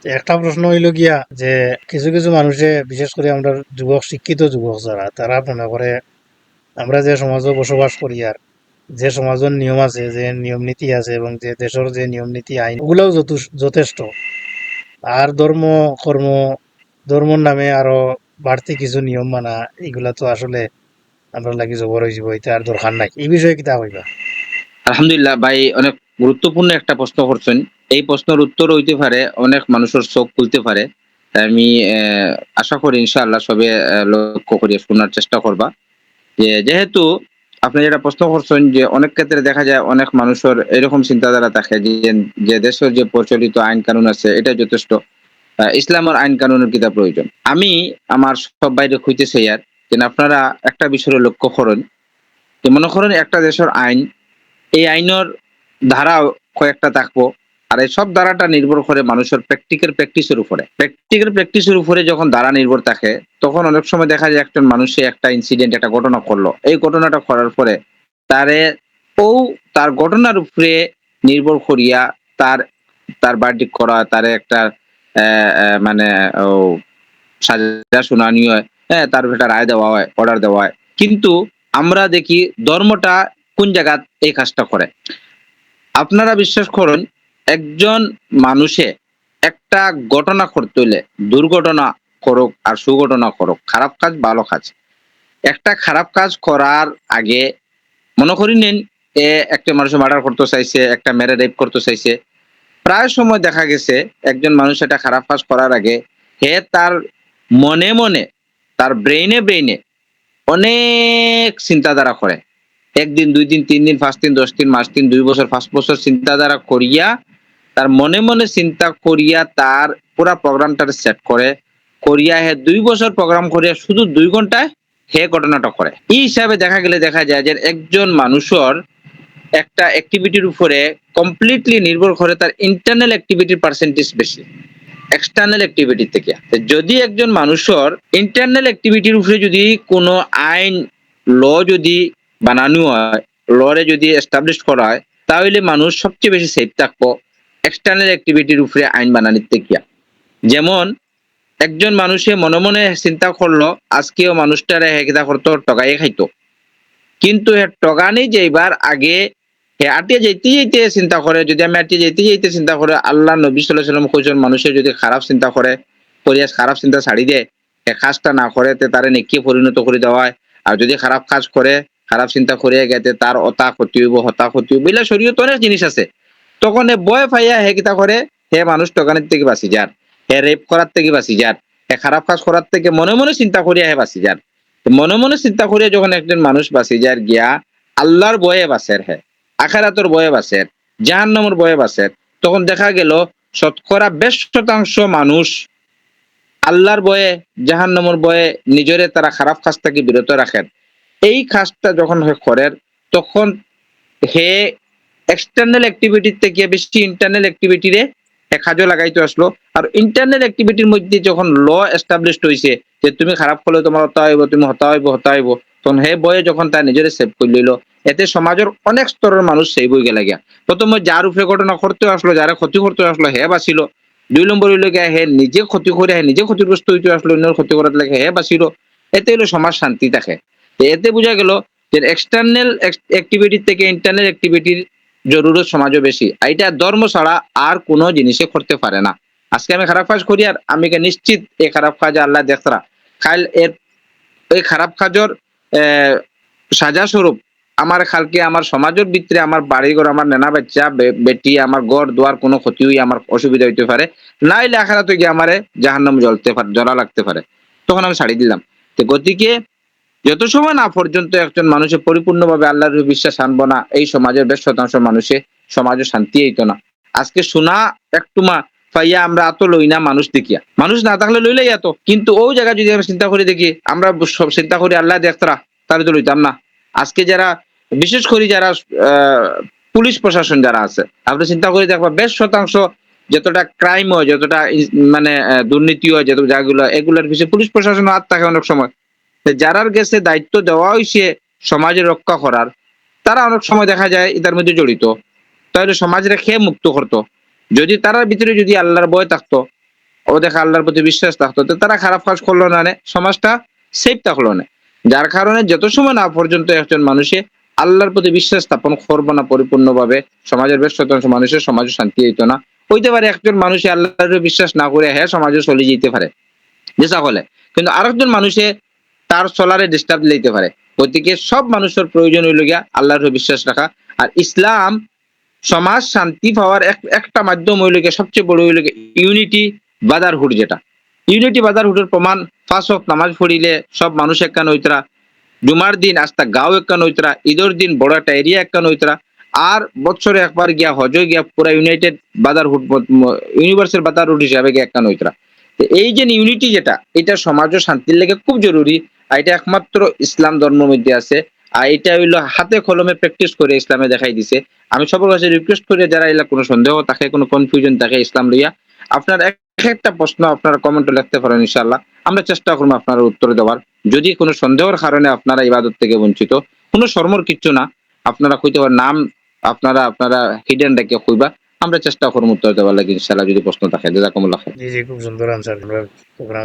একটা প্রশ্ন হইল গিয়া যে কিছু কিছু মানুষে বিশেষ করে আমরা যুবক, শিক্ষিত যুবক যারা, তারা মনে করে আমরা যে সমাজে বসবাস করি আর যে সমাজের নিয়ম আছে, যে নিয়ম নীতি আছে এবং যে দেশের যে নিয়ম নীতি আইন, ওগুলাও যথেষ্ট। আর ধর্ম, কর্ম, ধর্মর নামে আরো বাড়তি কিছু নিয়ম মানা, এগুলা তো আসলে আমরা লাগি জবর হয়ে যাব, এটা আর দরকার নাই। এই বিষয়ে কিতা হইবা? আলহামদুলিল্লাহ ভাই, অনেক গুরুত্বপূর্ণ একটা প্রশ্ন করছেন। এই প্রশ্নের উত্তর হইতে পারে অনেক মানুষের চোখ খুলতে পারে। তাই আমি আশা করি ইনশাআল্লাহ সবে লক্ষ্য করিয়া শোনার চেষ্টা করবা। যেহেতু আপনি যেটা প্রশ্ন করছেন যে অনেক ক্ষেত্রে দেখা যায় অনেক মানুষের এরকম চিন্তাধারা থাকে যে যে দেশের যে প্রচলিত আইন কানুন আছে এটা যথেষ্ট, ইসলামের আইন কানুনের কিতা প্রয়োজন। আমি আমার সব বাইরে খুঁজতে চাই আর যে আপনারা একটা বিষয়ে লক্ষ্য করেন যে মনে করেন একটা দেশের আইন, এই আইনের ধারা কয়েকটা থাকবো, আর এই সব ধারাটা নির্ভর করে মানুষের প্র্যাকটিসের উপরে যখন ধারা নির্ভর থাকে, তখন অনেক সময় দেখা যায় একজন মানুষে একটা ইনসিডেন্ট, একটা ঘটনা করলো, এই ঘটনাটা করার পরে তারে ও তার ঘটনার উপরে নির্ভর করিয়া তার তার বার্ডিক করা, তার একটা মানে ও সাজা শুনানি হয়, হ্যাঁ, তার একটা রায় দেওয়া হয়, অর্ডার দেওয়া হয়। কিন্তু আমরা দেখি ধর্মটা কোন জায়গা এই কাজটা করে। আপনারা বিশ্বাস করুন, একজন মানুষে একটা ঘটনা করতে হইলে, দুর্ঘটনা করুক আর সুঘটনা করুক, খারাপ কাজ ভালো কাজ, একটা খারাপ কাজ করার আগে মনে করি নেন একটা মানুষ মার্ডার করতে চাইছে, একটা মেরে রেপ করতে চাইছে, প্রায় সময় দেখা গেছে একজন মানুষ একটা খারাপ কাজ করার আগে হে তার মনে মনে, তার ব্রেইনে অনেক চিন্তাধারা করে। একদিন, ২ দিন, ৩ দিন, ৫ দিন, ১০ দিন, মাস দিন, ২ বছর, ৫ বছর চিন্তাধারা করিয়া, তার মনে মনে চিন্তা করিয়া তার পুরা প্রোগ্রামটা সেট করে করিয়া হে ২ বছর প্রোগ্রাম করিয়া শুধু ২ ঘন্টায় হে ঘটনাটা করে। এই হিসাবে দেখা যায় যে একজন মানুষের একটা অ্যাক্টিভিটির উপরে কমপ্লিটলি নির্ভর করে তার ইন্টারনাল অ্যাক্টিভিটির পার্সেন্টেজ বেশি এক্সটার্নাল অ্যাক্টিভিটি থেকে। যদি একজন মানুষের ইন্টারনাল অ্যাক্টিভিটির উপরে যদি কোনো আইন, ল যদি বানানো হয়, লরে যদি এস্টাবলিশ করা হয়, তাহলে মানুষ সবচেয়ে বেশি সেফ থাকবো এক্সটার্নাল অ্যাক্টিভিটির উপরে আইন বানানির থেকে। যেমন একজন মানুষে মনে মনে চিন্তা করলো আজকেও মানুষটারে হেকিতা করতো, টগাইয়ে খাইতো, কিন্তু হে টগানি যাইবার আগে হে আটিয়ে যেতে যেতে চিন্তা করে, যদি আমি আটিয়ে যেতে যেতে চিন্তা করে আল্লাহ নবী সাল্লাল্লাহু আলাইহি ওয়াসাল্লাম কইছেন মানুষের যদি খারাপ চিন্তা করে করিয়া খারাপ চিন্তা ছাড়ি দেয়, হে কাজটা না করে তে তারে নেকি পরিণত করে দেওয়া হয়। আর যদি খারাপ কাজ করে, খারাপ চিন্তা করিয়া গেতে তার অতা ক্ষতি হইব, হতা ক্ষতি হইব, এগুলা শরীয়ত অনেক জিনিস আছে। তখন হে ভয় পাইয়া হে কিতা করে, হে মানুষ টগানির থেকে বাঁচি যার, হে রেপ করার থেকে বাঁচি যার, হে খারাপ কাজ করার থেকে মনে মনে চিন্তা করিয়া হে বাঁচি যার। মনে মনে চিন্তা করিয়া যখন একজন মানুষ বাঁচি যার গিয়া আল্লাহর বয়ে বাঁচের, হ্যাঁ, আখারাতর বয়ে বাঁচের, জাহান্নামের বয়ে বাঁচের, তখন দেখা গেল শতকরা ২০% মানুষ আল্লাহর বয়ে, জাহান্নামের বয়ে নিজরে তারা খারাপ কাজ থেকে বিরত রাখেন। এই কাজটা যখন হে করেন, তখন হে এক্সটার্নাল অ্যাক্টিভিটির থেকে বেশি ইন্টারনাল অ্যাক্টিভিটিরে কাজে লাগাইতে আসলো। আর ইন্টারনাল অ্যাক্টিভিটির মধ্যে যখন ল এস্টাবলিশড হয়েছে যে তুমি খারাপ করলে তোমার হতা হইব, তুমি হতা হইব, তখন হে বয়ে যখন তার নিজের সেভ করে লইল, এতে সমাজের অনেক স্তরের মানুষ সেভ হয়ে গেলে গিয়া। প্রথমে যার উপরে ঘটনা করতে আসলো, যারা ক্ষতি করতে আসলো হে বাঁচিল। ২ নম্বর হইল গিয়া হে নিজে ক্ষতি করে, হে নিজে ক্ষতিগ্রস্ত হইতে আসলো, অন্যের ক্ষতি করার লাগে হে বাঁচিল। এতে হইলো সমাজ শান্তি থাকে। এতে বোঝা গেল যে এক্সটার্নাল অ্যাক্টিভিটির থেকে ইন্টারনাল অ্যাক্টিভিটির জরুরত সমাজও বেশি। এটা ধর্ম ছাড়া আর কোনো জিনিসে করতে পারে না। আজকে আমি খারাপ কাজ করি আর আমি নিশ্চিত এই খারাপ কাজ আল্লাহ দেখরা কাল এর এই খারাপ কাজের সাজা স্বরূপ আমার খালকে আমার সমাজের ভিতরে আমার বাড়িঘর, আমার নেনা বাচ্চা বেটি, আমার ঘর দুয়ার কোনো ক্ষতি হয়ে আমার অসুবিধা হইতে পারে, নাইলে আখারাতে গিয়ে আমারে জাহান্নাম জ্বলা লাগতে পারে, তখন আমি ছাড়ি দিলাম। তো গতিকে যত সময় না পর্যন্ত একজন মানুষের পরিপূর্ণভাবে আল্লাহর বিশ্বাস আনবো না, এই সমাজের ২০% মানুষে সমাজে শান্তি হইতো না। আজকে শোনা একটু মা পাইয়া আমরা এত লই না মানুষ দেখিয়া, মানুষ না থাকলে লইলাই এত, কিন্তু ওই জায়গায় যদি আমরা চিন্তা করে দেখি, আমরা সব চিন্তা করি আল্লাহ দেখতরা, তাহলে তো লইতাম না। আজকে যারা বিশেষ করে যারা পুলিশ প্রশাসন যারা আছে, আপনি চিন্তা করে দেখবা ২০% যতটা ক্রাইম হয়, যতটা মানে দুর্নীতি হয়, যত জায়গাগুলো এগুলোর পিছিয়ে পুলিশ প্রশাসন হাত থাকে অনেক সময়। যারার কাছে দায়িত্ব দেওয়া হয়েছে সমাজের রক্ষা করার, তারা অনেক সময় দেখা যায় এটার মধ্যে জড়িত, তাহলে সমাজের খেয়ে মুক্ত করতো। যদি তারার ভিতরে যদি আল্লাহর ভয় থাকতো, ও দেখা আল্লাহর প্রতি বিশ্বাস থাকতো, তো তারা খারাপ কাজ করলো না, সমাজটা সেফ থাকলো না। যার কারণে যত সময় না পর্যন্ত একজন মানুষে আল্লাহর প্রতি বিশ্বাস স্থাপন করবো না পরিপূর্ণভাবে, সমাজের বেশ শতাংশ মানুষের সমাজে শান্তি হইতো না। হইতে পারে একজন মানুষে আল্লাহর বিশ্বাস না করে হ্যাঁ সমাজে চলে যেতে পারে যেসা হলে, কিন্তু আরেকজন মানুষে তার চলারে ডিস্টার্ব লইতে পারে। গতিকে সব মানুষের প্রয়োজন হইল গিয়া আল্লাহর বিশ্বাস রাখা। আর ইসলাম সমাজ শান্তি পাওয়ার একটা মাধ্যম হইল গিয়ে, সবচেয়ে বড় হইল গিয়ে ইউনিটি ব্রাদারহুড, যেটা ইউনিটি ব্রাদারহুডের প্রমাণ 5 ওয়াক্ত নামাজ পড়িলে সব মানুষ একখান হইতরা, জুমার দিন আস্তা গাঁও একখান হইতরা, ঈদের দিন বড় একটা এরিয়া একখান হইতরা, আর বছরে একবার গিয়া হজে গিয়া পুরা ইউনাইটেড ব্রাদারহুড, ইউনিভার্সাল ব্রাদারহুড হিসাবে গিয়া একখান হইতরা। এই যে ইউনিটি, যেটা এটা সমাজ ও শান্তির লেগে খুব জরুরি। আর এটা একমাত্র ইসলাম ধর্মের মধ্যে আছে। আর এটা হইলো হাতে কলমে প্র্যাকটিস করে ইসলামে দেখাই দিছে। আমি সবার কাছে রিকোয়েস্ট করি, যারা এলা কোনো সন্দেহ থাকে, কোনো কনফিউশন থাকে ইসলাম লইয়া, আপনার একটা প্রশ্ন আপনারা কমেন্টে লিখতে পারেন, ইনশাআল্লাহ আমরা চেষ্টা করবো আপনার উত্তর দেওয়ার। যদি কোনো সন্দেহের কারণে আপনারা ইবাদত থেকে বঞ্চিত, কোনো শর্মর কিচ্ছু না, আপনারা কইতে পারেন, নাম আপনারা হিডেন রেখে কইবা, আমরা চেষ্টা করবো উত্তর দেওয়ার লাগে ইনশাআল্লাহ, যদি প্রশ্ন থাকে। জাযাকুমুল্লাহ খাইর। জি জি, খুব সুন্দর আনসার। আমরা প্রোগ্রাম